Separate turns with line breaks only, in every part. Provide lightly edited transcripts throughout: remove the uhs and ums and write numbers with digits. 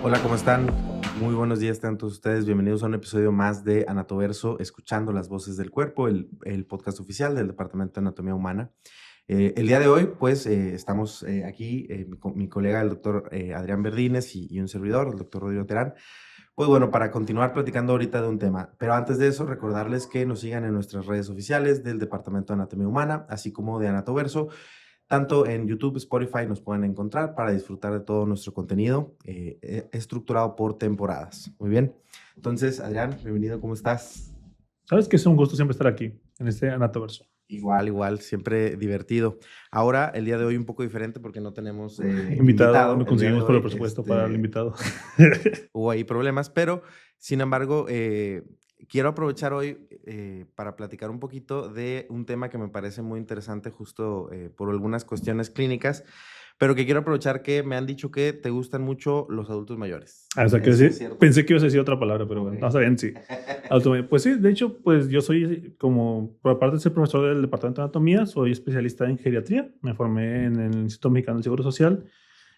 Hola, ¿cómo están? Muy buenos días a todos ustedes. Bienvenidos a un episodio más de Anatoverso, Escuchando las Voces del Cuerpo, el podcast oficial del Departamento de Anatomía Humana. El día de hoy, pues, estamos aquí, mi colega, el doctor Adrián Verdines y un servidor, el doctor Rodrigo Terán. Pues bueno, para continuar platicando ahorita de un tema. Pero antes de eso, recordarles que nos sigan en nuestras redes oficiales del Departamento de Anatomía Humana, así como de Anatoverso. Tanto en YouTube, Spotify nos pueden encontrar para disfrutar de todo nuestro contenido estructurado por temporadas. Muy bien. Entonces, Adrián, bienvenido, ¿cómo estás?
Sabes que es un gusto siempre estar aquí, en este Anatoverso.
Igual, siempre divertido. Ahora, el día de hoy un poco diferente porque no tenemos
Invitado,
invitado
no
el día de
conseguimos por el
hoy.
presupuesto para el invitado.
Hubo ahí problemas, pero sin embargo, quiero aprovechar hoy para platicar un poquito de un tema que me parece muy interesante justo por algunas cuestiones clínicas, pero que quiero aprovechar que me han dicho que te gustan mucho los adultos mayores.
O sea, que
¿Eso es
decir,
cierto?
pensé que ibas a decir otra palabra, pero bueno,
Ok.
no, está bien, sí. Pues sí, de hecho, pues yo soy como, por aparte de ser profesor del Departamento de Anatomía, soy especialista en geriatría. Me formé en el Instituto Mexicano del Seguro Social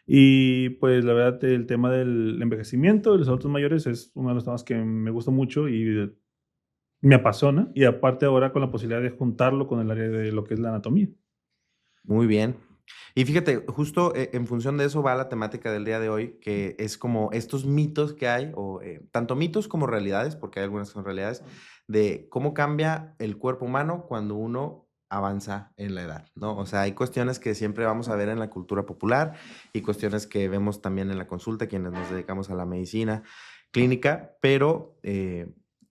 y pues la verdad el tema del envejecimiento de los adultos mayores es uno de los temas que me gusta mucho y me apasiona, y aparte ahora con la posibilidad de juntarlo con el área de lo que es la anatomía.
Muy bien. Y fíjate, justo en función de eso va la temática del día de hoy, que es como estos mitos que hay, o tanto mitos como realidades, porque hay algunas que son realidades, de cómo cambia el cuerpo humano cuando uno avanza en la edad, ¿no? O sea, hay cuestiones que siempre vamos a ver en la cultura popular y cuestiones que vemos también en la consulta, quienes nos dedicamos a la medicina clínica, pero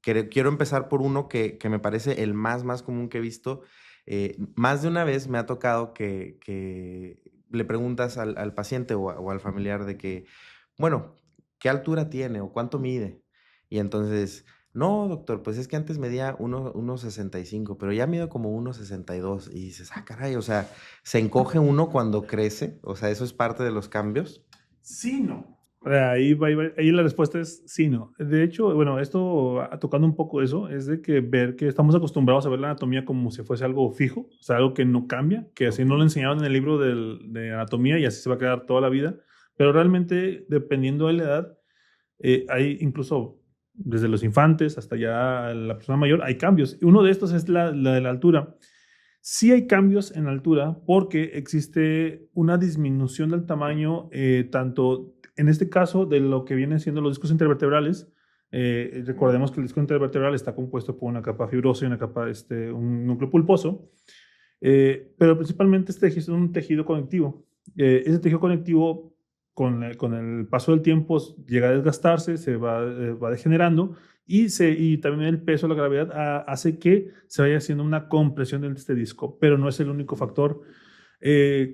quiero empezar por uno que me parece el más común que he visto. Más de una vez me ha tocado que le preguntas al paciente o al familiar de que, bueno, ¿qué altura tiene o cuánto mide? Y entonces, no, doctor, pues es que antes medía 1,65, pero ya mido como 1,62. Y dices, ah, caray, o sea, se encoge uno cuando crece, o sea, eso es parte de los cambios.
Sí, no. Ahí la respuesta es sí, no. De hecho, bueno, esto tocando un poco eso, es de que ver que estamos acostumbrados a ver la anatomía como si fuese algo fijo, o sea, algo que no cambia, que así no lo enseñaron en el libro de anatomía y así se va a quedar toda la vida. Pero realmente, dependiendo de la edad, hay incluso desde los infantes hasta ya la persona mayor, hay cambios. Uno de estos es la de la altura. Sí hay cambios en altura porque existe una disminución del tamaño, tanto en este caso de lo que vienen siendo los discos intervertebrales. Recordemos que el disco intervertebral está compuesto por una capa fibrosa y una capa, un núcleo pulposo, pero principalmente este tejido es un tejido conectivo. Ese tejido conectivo, con el paso del tiempo, llega a desgastarse, va degenerando y también el peso, la gravedad, hace que se vaya haciendo una compresión de este disco, pero no es el único factor.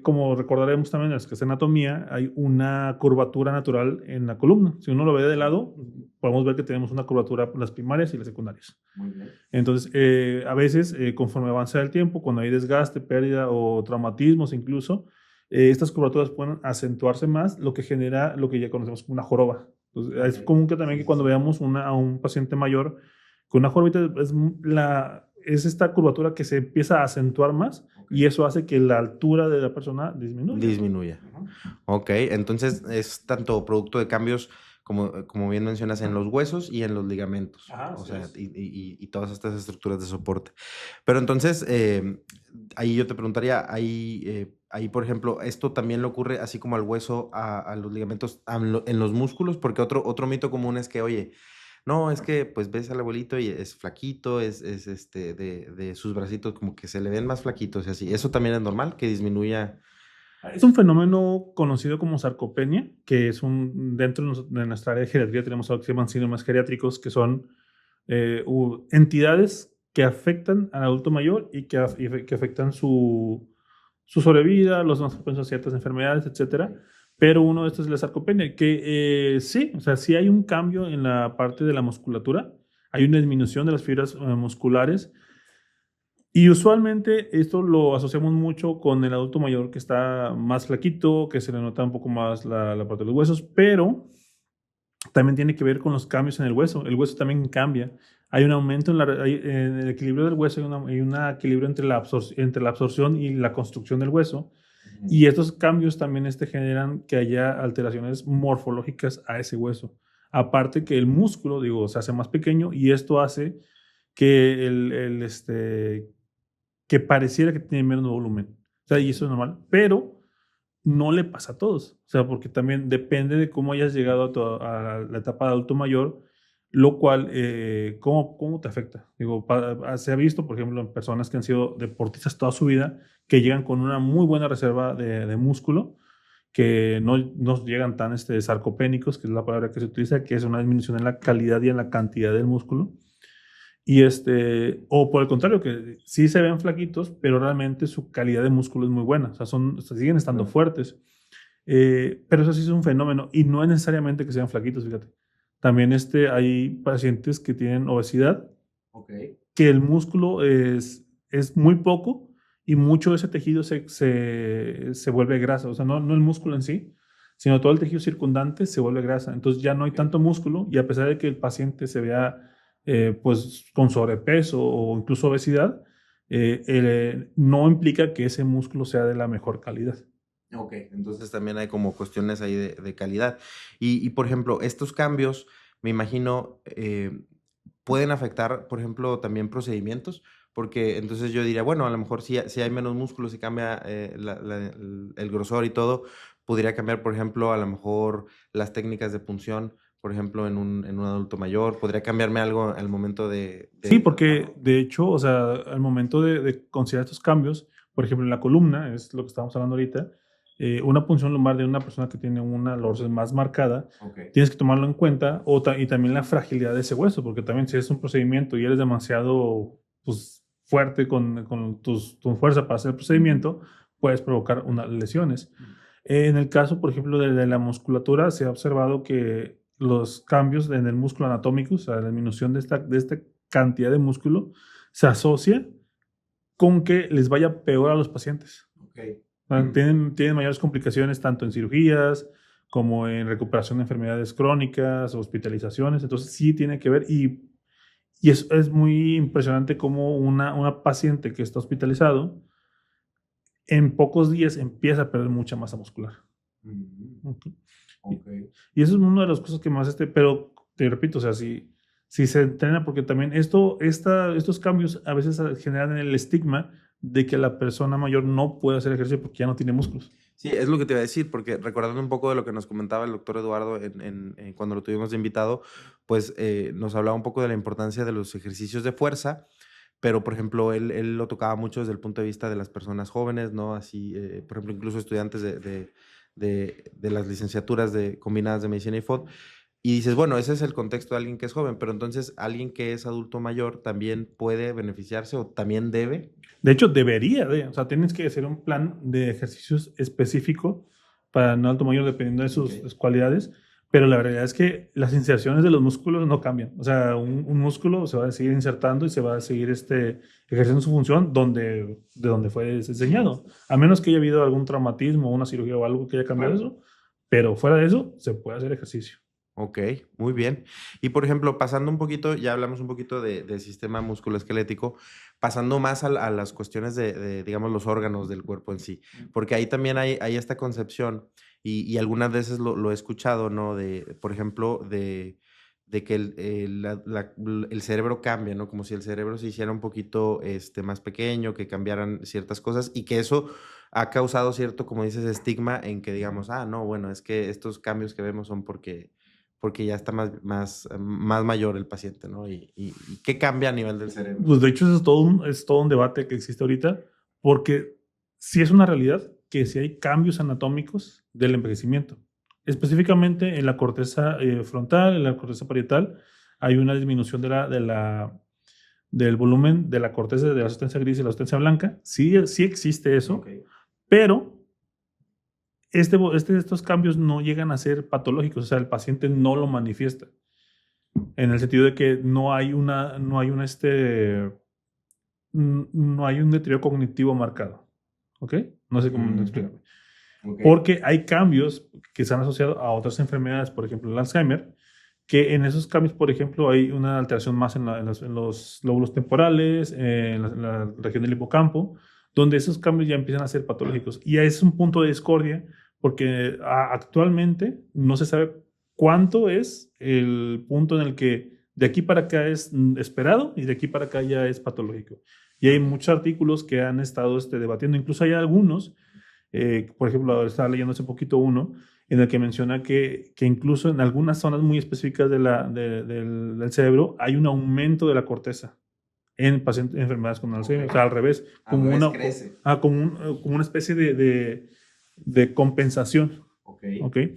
Como recordaremos también en las clases de anatomía, hay una curvatura natural en la columna. Si uno lo ve de lado, podemos ver que tenemos una curvatura por las primarias y las secundarias.
Muy bien.
Entonces, a veces, conforme avanza el tiempo, cuando hay desgaste, pérdida o traumatismos incluso, estas curvaturas pueden acentuarse más, lo que genera lo que ya conocemos como una joroba. Entonces, es
Ok.
común que también
Sí,
que
sí,
cuando
sí.
veamos a un paciente mayor con una jorobita, es esta curvatura que se empieza a acentuar más
Ok.
y eso hace que la altura de la persona disminuya.
Disminuye.
Ujú.
Ok, entonces es tanto producto de cambios, como bien mencionas, en los huesos y en los ligamentos,
Ajá,
o
así
sea,
es.
y todas estas estructuras de soporte. Pero entonces, ahí yo te preguntaría, ahí, por ejemplo, ¿esto también le ocurre así como al hueso, a los ligamentos, en los músculos? Porque otro mito común es que, oye, no, es que pues ves al abuelito y es flaquito, de sus bracitos como que se le ven más flaquitos y así. ¿Eso también es normal, que disminuya?
Es un fenómeno conocido como sarcopenia, que es dentro de nuestra área de geriatría tenemos algo que se llaman síndromes geriátricos, que son entidades que afectan al adulto mayor y que afectan su sobrevida, los más propensos a ciertas enfermedades, etcétera. Pero uno de estos es la sarcopenia, que sí, o sea, sí hay un cambio en la parte de la musculatura, hay una disminución de las fibras musculares, y usualmente esto lo asociamos mucho con el adulto mayor que está más flaquito, que se le nota un poco más la parte de los huesos, pero también tiene que ver con los cambios en el hueso. El hueso también cambia. Hay un aumento en el equilibrio del hueso, hay un equilibrio entre la absorción y la construcción del hueso. Y estos cambios también generan que haya alteraciones morfológicas a ese hueso. Aparte que el músculo, digo, se hace más pequeño y esto hace que que pareciera que tiene menos volumen. O sea, y eso es normal, pero no le pasa a todos. O sea, porque también depende de cómo hayas llegado a la etapa de adulto mayor, lo cual, ¿cómo te afecta? Digo, se ha visto, por ejemplo, en personas que han sido deportistas toda su vida, que llegan con una muy buena reserva de músculo, que no llegan tan sarcopénicos, que es la palabra que se utiliza, que es una disminución en la calidad y en la cantidad del músculo. Y o por el contrario, que sí se ven flaquitos, pero realmente su calidad de músculo es muy buena. O sea, siguen estando fuertes. Pero eso sí es un fenómeno. Y no es necesariamente que sean flaquitos, fíjate. También hay pacientes que tienen obesidad, que el músculo es muy poco y mucho de ese tejido se vuelve grasa. O sea, no el músculo en sí, sino todo el tejido circundante se vuelve grasa. Entonces ya no hay tanto músculo y a pesar de que el paciente se vea pues con sobrepeso o incluso obesidad, no implica que ese músculo sea de la mejor calidad.
Ok, entonces también hay como cuestiones ahí de calidad. Y, por ejemplo, estos cambios, me imagino, pueden afectar, por ejemplo, también procedimientos, porque entonces yo diría, bueno, a lo mejor si hay menos músculo, si cambia el grosor y todo, podría cambiar, por ejemplo, a lo mejor las técnicas de punción, por ejemplo, en un adulto mayor, podría cambiarme algo al momento
Sí,
de
porque
tratarlo.
de hecho, o sea, al momento de considerar estos cambios, por ejemplo, en la columna, es lo que estamos hablando ahorita, una punción lumbar de una persona que tiene una lordosis más marcada,
Ok,
tienes que tomarlo en cuenta, y también la fragilidad de ese hueso, porque también si es un procedimiento y eres demasiado pues, fuerte con tu fuerza para hacer el procedimiento, puedes provocar unas lesiones. En el caso, por ejemplo, de la musculatura, se ha observado que los cambios en el músculo anatómico, o sea, la disminución de esta cantidad de músculo, se asocia con que les vaya peor a los pacientes.
ok.
O sea, tienen mayores complicaciones tanto en cirugías como en recuperación de enfermedades crónicas, hospitalizaciones. Entonces, sí tiene que ver. Y es muy impresionante cómo una paciente que está hospitalizado en pocos días empieza a perder mucha masa muscular.
Mm,
Ok. Y,
ok.
y eso es una de las cosas que más, pero te repito, o sea, si se entrena, porque también estos cambios a veces generan el estigma de que la persona mayor no puede hacer ejercicio porque ya no tiene músculos.
Sí, es lo que te iba a decir, porque recordando un poco de lo que nos comentaba el doctor Eduardo cuando lo tuvimos de invitado, pues nos hablaba un poco de la importancia de los ejercicios de fuerza, pero por ejemplo, él lo tocaba mucho desde el punto de vista de las personas jóvenes, ¿no? Así, por ejemplo, incluso estudiantes de las licenciaturas combinadas de medicina y FOD. Y dices, bueno, ese es el contexto de alguien que es joven, pero entonces alguien que es adulto mayor también puede beneficiarse o también debe.
De hecho, o sea, tienes que hacer un plan de ejercicios específico para un alto mayor dependiendo de
Ok.
sus cualidades, pero la realidad es que las inserciones de los músculos no cambian. O sea, un músculo se va a seguir insertando y se va a seguir ejerciendo su función de donde fue diseñado, a menos que haya habido algún traumatismo, una cirugía o algo que haya cambiado
Claro.
eso, pero fuera de eso se puede hacer ejercicio.
Ok, muy bien. Y por ejemplo, pasando un poquito, ya hablamos un poquito del sistema musculoesquelético, pasando más a las cuestiones digamos, los órganos del cuerpo en sí, porque ahí también hay esta concepción y algunas veces lo he escuchado, ¿no? Por ejemplo, de que el cerebro cambia, ¿no? Como si el cerebro se hiciera un poquito más pequeño, que cambiaran ciertas cosas y que eso ha causado cierto, como dices, estigma en que digamos, no, bueno, es que estos cambios que vemos son porque ya está más mayor el paciente, ¿no? ¿Y qué cambia a nivel del cerebro?
Pues de hecho, eso es todo un debate que existe ahorita, porque sí es una realidad que sí hay cambios anatómicos del envejecimiento. Específicamente en la corteza frontal, en la corteza parietal, hay una disminución del volumen de la corteza de la sustancia gris y la sustancia blanca. Sí existe eso,
Ok.
pero estos cambios no llegan a ser patológicos, o sea, el paciente no lo manifiesta, en el sentido de que no hay un deterioro cognitivo marcado. ¿Ok? No sé cómo explicarme.
Ok.
Porque hay cambios que se han asociado a otras enfermedades, por ejemplo, el Alzheimer, que en esos cambios, por ejemplo, hay una alteración más en los lóbulos temporales, en la región del hipocampo, donde esos cambios ya empiezan a ser patológicos. Y es un punto de discordia porque actualmente no se sabe cuánto es el punto en el que de aquí para acá es esperado y de aquí para acá ya es patológico. Y hay muchos artículos que han estado debatiendo, incluso hay algunos, por ejemplo, estaba leyendo hace poquito uno, en el que menciona que incluso en algunas zonas muy específicas del cerebro hay un aumento de la corteza en pacientes, enfermedades con Alzheimer, o sea, al revés, como,
crece.
como una especie de compensación.
Okay.
¿Okay?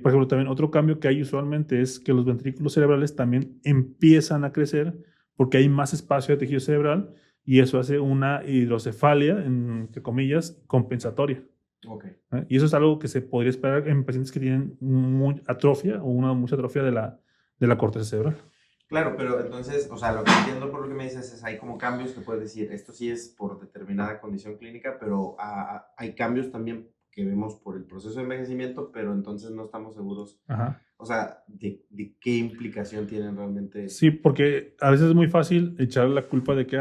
Por ejemplo, también otro cambio que hay usualmente es que los ventrículos cerebrales también empiezan a crecer porque hay más espacio de tejido cerebral y eso hace una hidrocefalia, entre comillas, compensatoria.
Okay.
Y eso es algo que se podría esperar en pacientes que tienen atrofia o mucha atrofia de la corteza cerebral.
Claro, pero entonces, o sea, lo que entiendo por lo que me dices es hay como cambios que puedes decir, esto sí es por determinada condición clínica, pero hay cambios también que vemos por el proceso de envejecimiento, pero entonces no estamos seguros,
Ajá.
o sea, de qué implicación tienen realmente.
Sí, porque a veces es muy fácil echar la culpa de que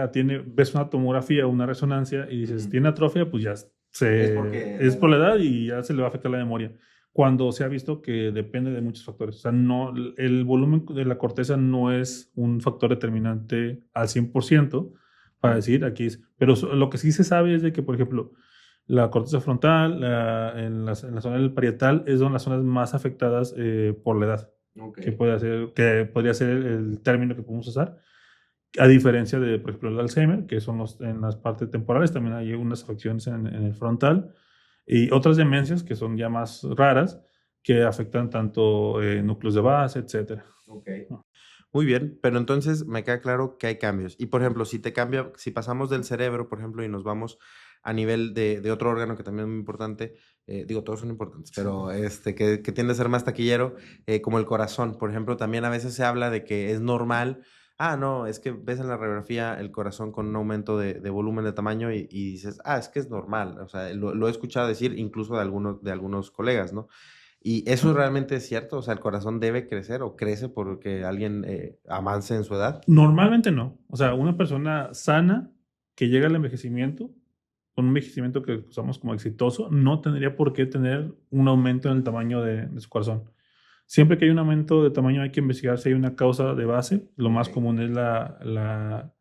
ves una tomografía o una resonancia y dices, tiene atrofia, pues ya es por la edad y ya se le va a afectar la memoria. Cuando se ha visto que depende de muchos factores. O sea, no, el volumen de la corteza no es un factor determinante al 100% para decir aquí es. Pero lo que sí se sabe es de que, por ejemplo, la corteza frontal, en la zona del parietal, es una de las zonas más afectadas por la edad.
Okay.
Que podría ser el término que podemos usar. A diferencia de, por ejemplo, el Alzheimer, que son en las partes temporales, también hay unas afecciones en el frontal y otras demencias que son ya más raras, que afectan tanto núcleos de base, etcétera.
Okay. Muy bien, pero entonces me queda claro que hay cambios. Y por ejemplo, si pasamos del cerebro, por ejemplo, y nos vamos a nivel de otro órgano que también es muy importante, digo, todos son importantes, pero que tiende a ser más taquillero, como el corazón, por ejemplo, también a veces se habla de que es normal. No, es que ves en la radiografía el corazón con un aumento de volumen de tamaño y dices, es que es normal. O sea, lo he escuchado decir incluso de algunos colegas, ¿no? ¿Y eso realmente es cierto? O sea, ¿el corazón debe crecer o crece porque alguien avance en su edad?
Normalmente no. O sea, una persona sana que llega al envejecimiento, con un envejecimiento que usamos como exitoso, no tendría por qué tener un aumento en el tamaño de su corazón. Siempre que hay un aumento de tamaño hay que investigar si hay una causa de base. Lo más común es la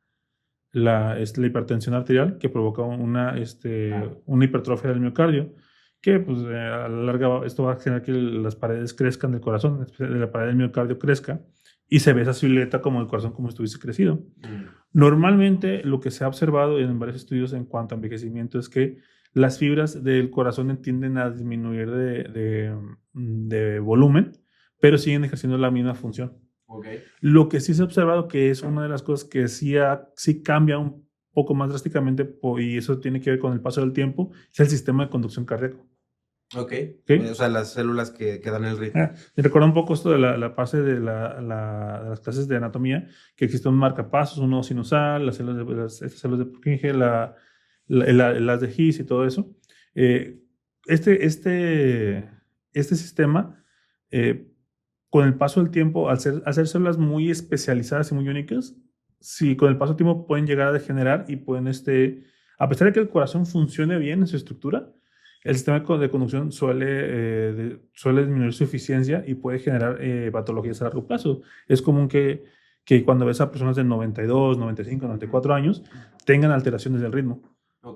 hipertensión arterial que provoca una hipertrofia del miocardio, que pues, a la larga esto va a generar que las paredes crezcan del corazón, la pared del miocardio crezca y se ve esa silueta como el corazón como si estuviese crecido. Normalmente lo que se ha observado en varios estudios en cuanto a envejecimiento es que las fibras del corazón tienden a disminuir de volumen, pero siguen ejerciendo la misma función.
Okay.
Lo que sí se ha observado que es una de las cosas que sí cambia un poco más drásticamente y eso tiene que ver con el paso del tiempo, es el sistema de conducción cardíaco.
Okay.
¿Okay?
O sea, las células que dan el ritmo.
Me recuerda un poco esto de la parte de las clases de anatomía, que existe un marcapasos, un nodo sinusal, estas células de Purkinje, las de His y todo eso. Este sistema, con el paso del tiempo, al ser células muy especializadas y muy únicas, sí, con el paso del tiempo pueden llegar a degenerar y pueden, a pesar de que el corazón funcione bien en su estructura, el sistema de conducción suele disminuir su eficiencia y puede generar patologías a largo plazo. Es común que cuando ves a personas de 92, 95, 94 años, tengan alteraciones del ritmo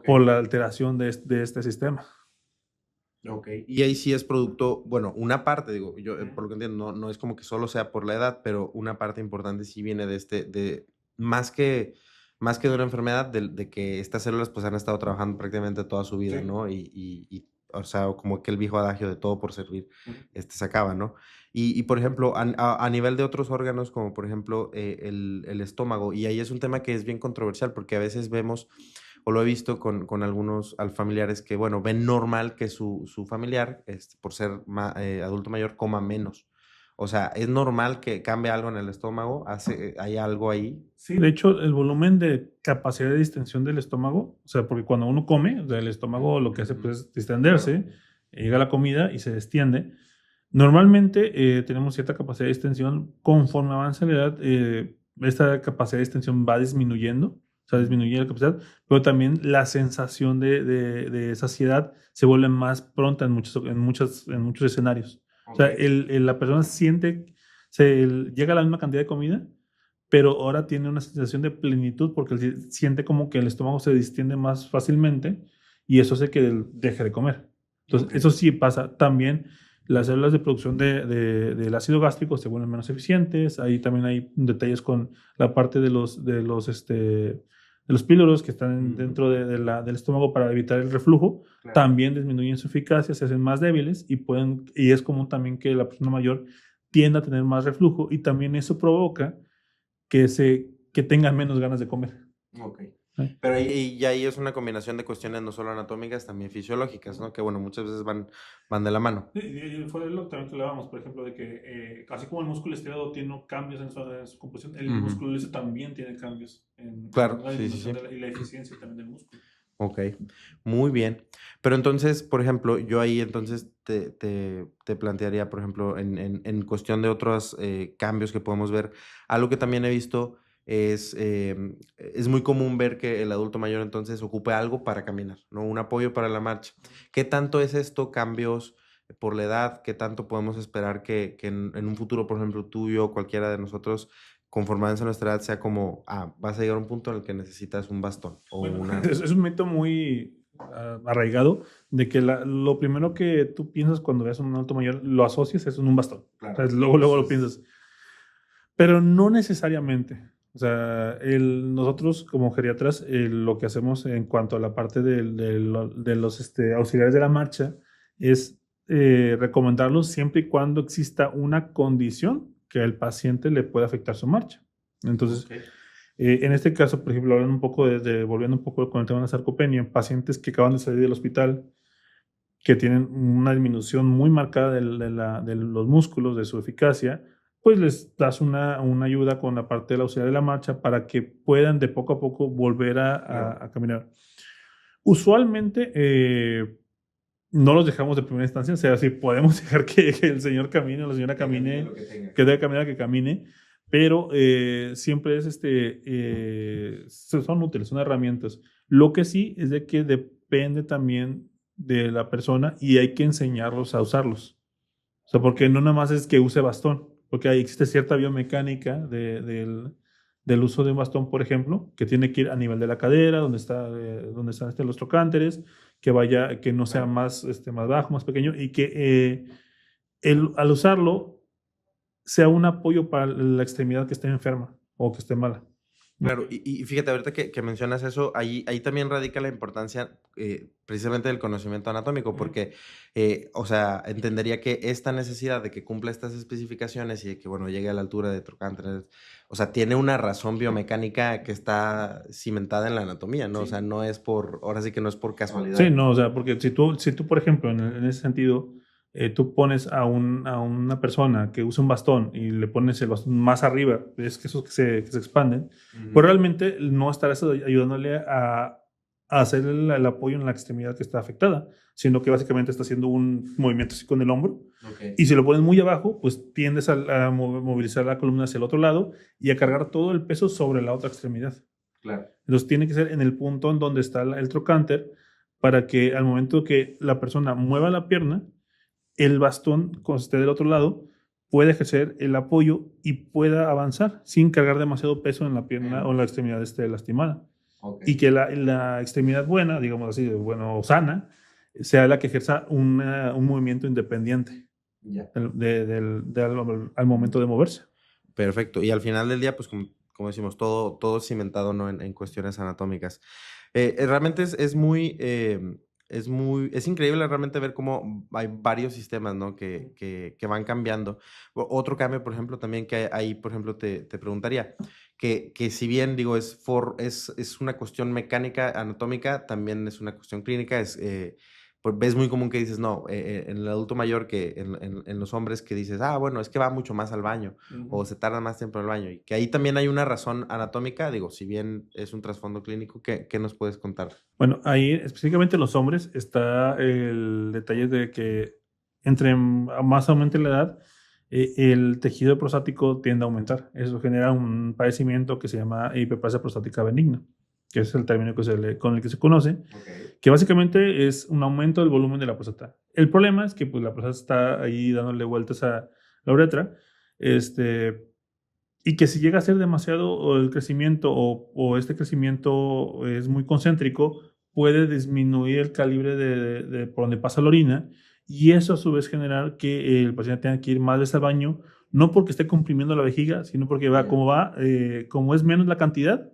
por la alteración de este sistema.
Ok, y ahí sí es producto, bueno, una parte, digo, yo por lo que entiendo, no es como que solo sea por la edad, pero una parte importante sí viene de más que de una enfermedad, de que estas células pues han estado trabajando prácticamente toda su vida,
Sí.
¿no? Y, o sea, como que el viejo adagio de todo por servir, se acaba, ¿no? Y por ejemplo, a nivel de otros órganos, como por ejemplo el estómago, y ahí es un tema que es bien controversial, porque a veces vemos o lo he visto con algunos familiares que, bueno, ven normal que su familiar, por ser adulto mayor, coma menos. O sea, ¿es normal que cambie algo en el estómago? ¿Hay algo ahí?
Sí, de hecho, el volumen de capacidad de distensión del estómago, o sea, porque cuando uno come, o sea, el estómago lo que hace pues, es distenderse, llega la comida y se destiende. Normalmente tenemos cierta capacidad de distensión. Conforme avanza la edad, esta capacidad de distensión va disminuyendo o sea, disminuye la capacidad, pero también la sensación de saciedad se vuelve más pronta en muchos escenarios. O sea, la persona siente, llega a la misma cantidad de comida, pero ahora tiene una sensación de plenitud porque siente como que el estómago se distiende más fácilmente y eso hace que él deje de comer. Entonces, eso sí pasa. También las células de producción del ácido gástrico se vuelven menos eficientes. Ahí también hay detalles con la parte de los píloros que están dentro del estómago para evitar el reflujo. Claro. También disminuyen su eficacia, se hacen más débiles y es común también que la persona mayor tienda a tener más reflujo y también eso provoca que tengan menos ganas de comer.
Ok. Pero ahí es una combinación de cuestiones no solo anatómicas, también fisiológicas, ¿no? Que bueno, muchas veces van de la mano.
Sí, fue lo que también hablábamos, por ejemplo, de que así como el músculo estirado tiene cambios en su composición, el músculo liso también tiene cambios en la disminución y la eficiencia también del músculo.
Ok, muy bien. Pero entonces, por ejemplo, yo ahí entonces te plantearía, por ejemplo, en cuestión de otros cambios que podemos ver, algo que también he visto es muy común ver que el adulto mayor entonces ocupe algo para caminar, ¿no? Un apoyo para la marcha. ¿Qué tanto es esto, cambios por la edad? ¿Qué tanto podemos esperar que en un futuro, por ejemplo, tú, yo, cualquiera de nosotros, conforme avance nuestra edad, sea como, vas a llegar a un punto en el que necesitas un bastón o
bueno, es un mito muy arraigado de que lo primero que tú piensas cuando ves a un adulto mayor lo asocias es un bastón. Claro. O sea, luego lo piensas. Pero no necesariamente. O sea, nosotros como geriatras lo que hacemos en cuanto a la parte de los auxiliares de la marcha es recomendarlos siempre y cuando exista una condición que al paciente le pueda afectar su marcha. Entonces, en este caso, por ejemplo, hablando un poco volviendo un poco con el tema de la sarcopenia, pacientes que acaban de salir del hospital, que tienen una disminución muy marcada de los músculos, de su eficacia, pues les das una ayuda con la parte de la auxiliar de la marcha para que puedan de poco a poco volver a caminar. Usualmente no los dejamos de primera instancia, o sea, si podemos dejar que el señor camine o la señora camine, que debe caminar, que camine, pero siempre son útiles, son herramientas. Lo que sí es de que depende también de la persona y hay que enseñarlos a usarlos. O sea, porque no nada más es que use bastón, porque ahí existe cierta biomecánica del uso de un bastón, por ejemplo, que tiene que ir a nivel de la cadera, donde están los trocánteres, que no sea más bajo, más pequeño, y que al usarlo sea un apoyo para la extremidad que esté enferma o que esté mala.
Claro, y fíjate, ahorita que mencionas eso, ahí también radica la importancia precisamente del conocimiento anatómico, porque, o sea, entendería que esta necesidad de que cumpla estas especificaciones y de que, bueno, llegue a la altura de trocánteres, o sea, tiene una razón biomecánica que está cimentada en la anatomía, ¿no? Sí. O sea, ahora sí que no es por casualidad.
Sí, no, o sea, porque si tú por ejemplo, en ese sentido, tú pones a una persona que usa un bastón y le pones el bastón más arriba, es que esos que se expanden, pues realmente no estarás ayudándole a hacer el apoyo en la extremidad que está afectada, sino que básicamente está haciendo un movimiento así con el hombro. Okay. Y si lo pones muy abajo, pues tiendes a movilizar la columna hacia el otro lado y a cargar todo el peso sobre la otra extremidad. Claro. Entonces tiene que ser en el punto en donde está el trocánter para que al momento que la persona mueva la pierna, el bastón, cuando esté del otro lado, pueda ejercer el apoyo y pueda avanzar sin cargar demasiado peso en la pierna o en la extremidad lastimada. Okay. Y que la extremidad buena, digamos así, o sana, sea la que ejerza un movimiento independiente al momento de moverse.
Perfecto. Y al final del día, pues como decimos, todo cimentado, ¿no? en cuestiones anatómicas. Realmente es increíble realmente ver cómo hay varios sistemas, ¿no? que van cambiando. Otro cambio, por ejemplo, también que ahí, por ejemplo, te preguntaría, que si bien, digo, es una cuestión mecánica, anatómica, también es una cuestión clínica, pues ves muy común que dices, no, en el adulto mayor que en los hombres que dices, bueno, es que va mucho más al baño, o se tarda más tiempo en el baño, y que ahí también hay una razón anatómica, digo, si bien es un trasfondo clínico, ¿qué nos puedes contar?
Bueno, ahí específicamente en los hombres está el detalle de que entre más aumente la edad, el tejido prostático tiende a aumentar. Eso genera un padecimiento que se llama hiperplasia prostática benigna. que es el término con el que se conoce,
Ok.
que básicamente es un aumento del volumen de la próstata. El problema es que pues, la próstata está ahí dándole vueltas a la uretra, y que si llega a ser demasiado o el crecimiento o este crecimiento es muy concéntrico, puede disminuir el calibre de por donde pasa la orina, y eso a su vez generar que el paciente tenga que ir más veces al baño, no porque esté comprimiendo la vejiga, sino porque como es menos la cantidad,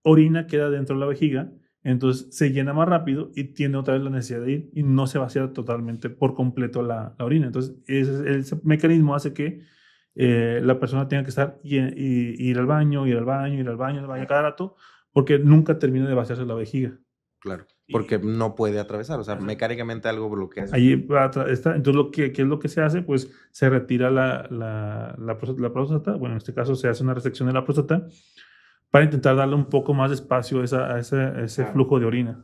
orina queda dentro de la vejiga, entonces se llena más rápido y tiene otra vez la necesidad de ir y no se vacía totalmente por completo la orina. Entonces ese mecanismo hace que la persona tenga que estar ir al baño, ir al baño, ir al baño, ir al baño cada rato, porque nunca termina de vaciarse la vejiga.
Claro, porque
Y
no puede atravesar, o sea,
Ajá.
mecánicamente algo bloquea eso.
Ahí está. Entonces, ¿qué es lo que se hace? Pues se retira la próstata. Bueno, en este caso se hace una resección de la próstata para intentar darle un poco más de espacio a ese
Claro.
flujo de orina.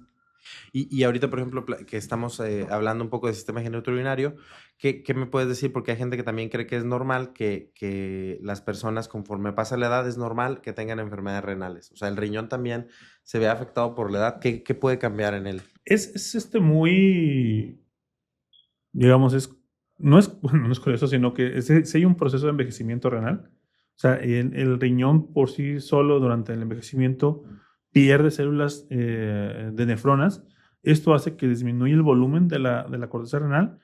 Y ahorita, por ejemplo, que estamos hablando un poco del sistema genitourinario, ¿qué me puedes decir? Porque hay gente que también cree que es normal que las personas, conforme pasa la edad, es normal que tengan enfermedades renales. O sea, el riñón también se ve afectado por la edad. ¿Qué puede cambiar en él?
Es muy, digamos, no es, bueno, no es curioso, sino que si hay un proceso de envejecimiento renal. O sea, el riñón por sí solo durante el envejecimiento pierde células de nefronas. Esto hace que disminuya el volumen de la corteza renal,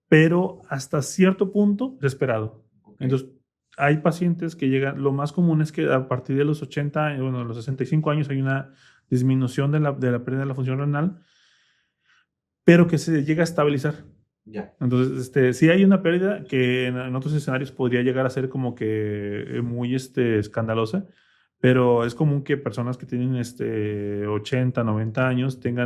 pero hasta cierto punto es esperado.
Ok.
Entonces, hay pacientes que llegan, lo más común es que a partir de los 80 años, bueno, los 65 años hay una disminución de la pérdida de la función renal, pero que se llega a estabilizar.
Ya.
Entonces, sí hay una pérdida que en otros escenarios podría llegar a ser como que muy escandalosa, pero es común que personas que tienen 80, 90 años estén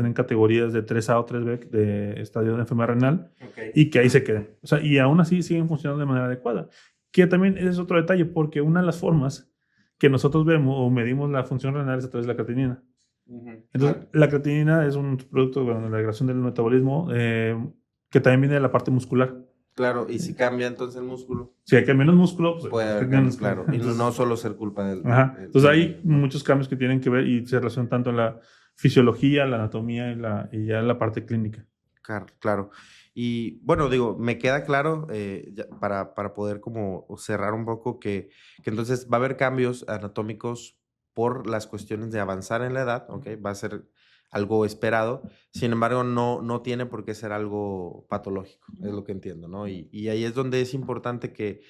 en categorías de 3A o 3B de estadio de enfermedad renal
Ok.
y que ahí se queden. O sea, y aún así siguen funcionando de manera adecuada. Que también ese es otro detalle, porque una de las formas que nosotros vemos o medimos la función renal es a través de la creatinina.
Ujú,
Entonces,
claro.
la creatinina es un producto bueno, de la regulación del metabolismo que también viene de la parte muscular.
Claro, y si cambia entonces el músculo,
Si hay que menos músculo, pues
puede haber
menos.
cambios, claro. Y no
Entonces,
solo ser culpa
ajá. Entonces hay
del-
muchos cambios que tienen que ver y se relacionan tanto en la fisiología, la anatomía y ya la parte clínica.
Claro. Y bueno, digo, me queda claro para poder como cerrar un poco que entonces va a haber cambios anatómicos por las cuestiones de avanzar en la edad, ¿ok? Va a ser algo esperado, sin embargo, no tiene por qué ser algo patológico, es lo que entiendo, ¿no? Y ahí es donde es importante que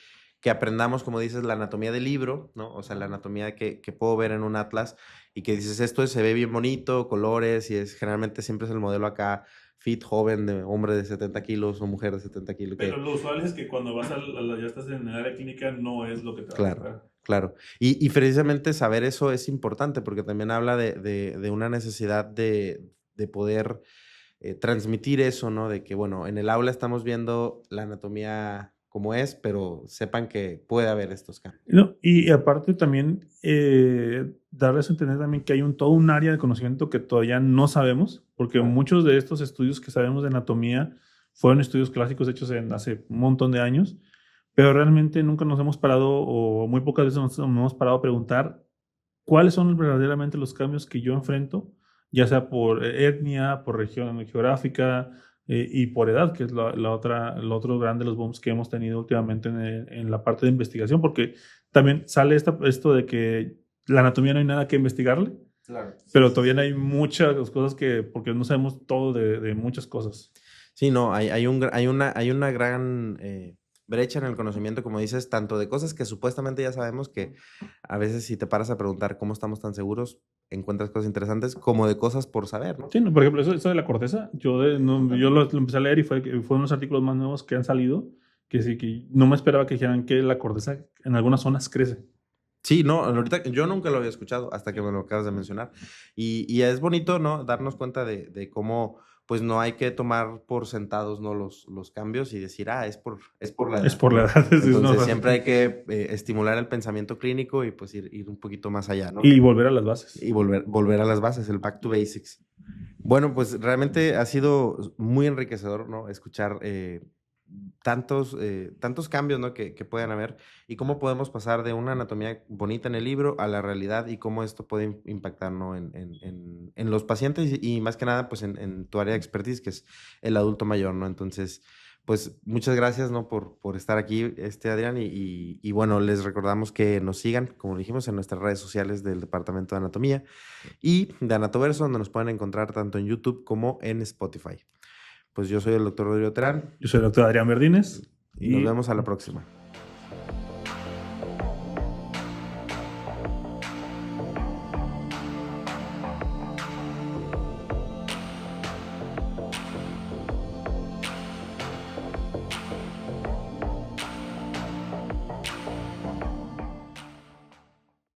aprendamos, como dices, la anatomía del libro, ¿no? O sea, la anatomía que puedo ver en un atlas y que dices, esto se ve bien bonito, colores, y generalmente siempre es el modelo acá fit, joven, de hombre de 70 kilos o mujer de 70 kilos.
Pero lo usual es que cuando ya estás en el área clínica no es lo que te va a
Claro,
tocar.
claro. Y precisamente saber eso es importante porque también habla de una necesidad de poder transmitir eso, ¿no? De que, bueno, en el aula estamos viendo la anatomía como es, pero sepan que puede haber estos cambios.
No, y aparte también darles a entender también que hay todo un área de conocimiento que todavía no sabemos, porque
Claro.
muchos de estos estudios que sabemos de anatomía fueron estudios clásicos hechos hace un montón de años, pero realmente nunca nos hemos parado o muy pocas veces nos hemos parado a preguntar cuáles son verdaderamente los cambios que yo enfrento, ya sea por etnia, por región geográfica y por edad, que es lo otro grande de los booms que hemos tenido últimamente en la parte de investigación, porque también sale esto de que la anatomía no hay nada que investigarle,
Claro.
pero todavía hay muchas cosas porque no sabemos todo de muchas cosas.
Sí, no, hay una gran brecha en el conocimiento, como dices, tanto de cosas que supuestamente ya sabemos que a veces si te paras a preguntar cómo estamos tan seguros, encuentras cosas interesantes, como de cosas por saber, ¿no?
Sí, no, por ejemplo, eso de la corteza, yo lo empecé a leer y fue unos artículos más nuevos que han salido, que sí, que no me esperaba que dijeran que la corteza en algunas zonas crece.
Sí, no, ahorita yo nunca lo había escuchado hasta que me lo acabas de mencionar. Y es bonito, ¿no? Darnos cuenta de cómo, pues no hay que tomar por sentados, ¿no? Los cambios y decir, es por la
Es
edad,
por la
¿no?
edad.
Entonces siempre hay que estimular el pensamiento clínico y pues ir un poquito más allá, ¿no?
Y volver a las bases.
Y volver a las bases, el back to basics. Bueno, pues realmente ha sido muy enriquecedor, ¿no? Escuchar tantos cambios, ¿no? que puedan haber y cómo podemos pasar de una anatomía bonita en el libro a la realidad y cómo esto puede impactar, ¿no? en los pacientes y más que nada, pues en tu área de expertise, que es el adulto mayor, ¿no? Entonces, pues muchas gracias, ¿no? por estar aquí, Adrián, y bueno, les recordamos que nos sigan, como dijimos, en nuestras redes sociales del Departamento de Anatomía y de Anatoverso, donde nos pueden encontrar tanto en YouTube como en Spotify. Pues yo soy el doctor Rodrigo Terán
Yo soy el doctor Adrián Verdines.
y nos vemos a la próxima.